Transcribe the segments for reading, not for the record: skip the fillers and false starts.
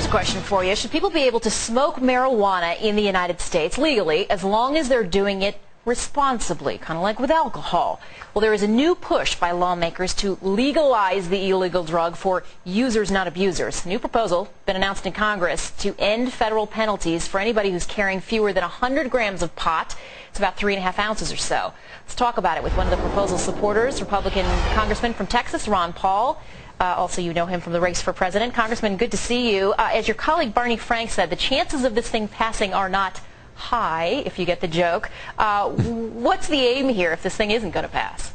question for you. Should people be able to smoke marijuana in the United States legally as long as they're doing it responsibly, kind of like with alcohol? Well, there is a new push by lawmakers to legalize the illegal drug for users, not abusers. A new proposal been announced in Congress to end federal penalties for anybody who's carrying fewer than 100 grams of pot. It's about 3.5 ounces or so. Let's talk about it with one of the proposal's supporters, Republican Congressman from Texas, Ron Paul. Also, you know him from the race for president. Congressman, good to see you. As your colleague Barney Frank said, the chances of this thing passing are not high, if you get the joke. What's the aim here if this thing isn't going to pass?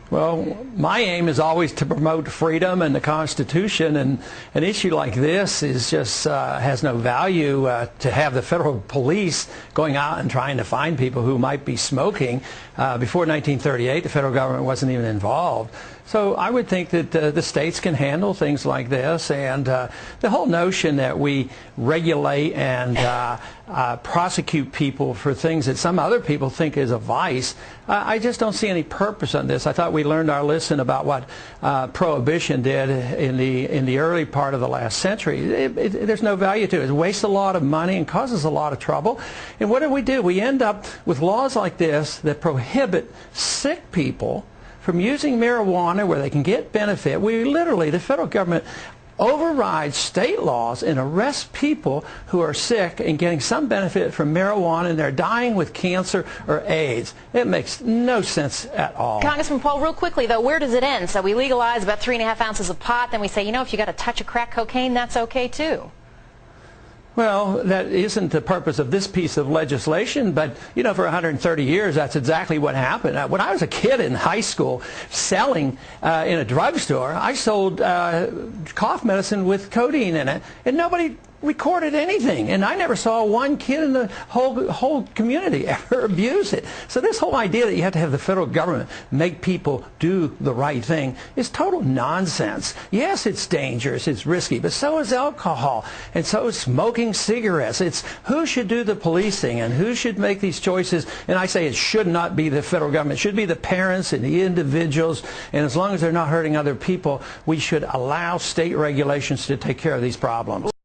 Well, my aim is always to promote freedom and the Constitution, and an issue like this is just has no value to have the federal police going out and trying to find people who might be smoking. Before 1938, the federal government wasn't even involved. So I would think that the states can handle things like this, and the whole notion that we regulate and prosecute people for things that some other people think is a vice, I just don't see any purpose on this. I thought we learned our lesson about what prohibition did in the early part of the last century. There's no value to it. It wastes a lot of money and causes a lot of trouble. And what do? We end up with laws like this that prohibit sick people from using marijuana where they can get benefit. We literally, the federal government overrides state laws and arrests people who are sick and getting some benefit from marijuana, and they're dying with cancer or AIDS. It makes no sense at all. Congressman Paul, real quickly though, where does it end? So we legalize about 3.5 ounces of pot, then we say, you know, if you got a touch of crack cocaine, that's okay too. Well, that isn't the purpose of this piece of legislation, but, you know, for 130 years, that's exactly what happened. When I was a kid in high school selling in a drugstore, I sold cough medicine with codeine in it, and nobody recorded anything, and I never saw one kid in the whole community ever abuse it. So this whole idea that you have to have the federal government make people do the right thing is total nonsense. Yes, it's dangerous, it's risky, but so is alcohol, and so is smoking cigarettes. It's who should do the policing and who should make these choices, and I say it should not be the federal government. It should be the parents and the individuals, and as long as they're not hurting other people, we should allow state regulations to take care of these problems.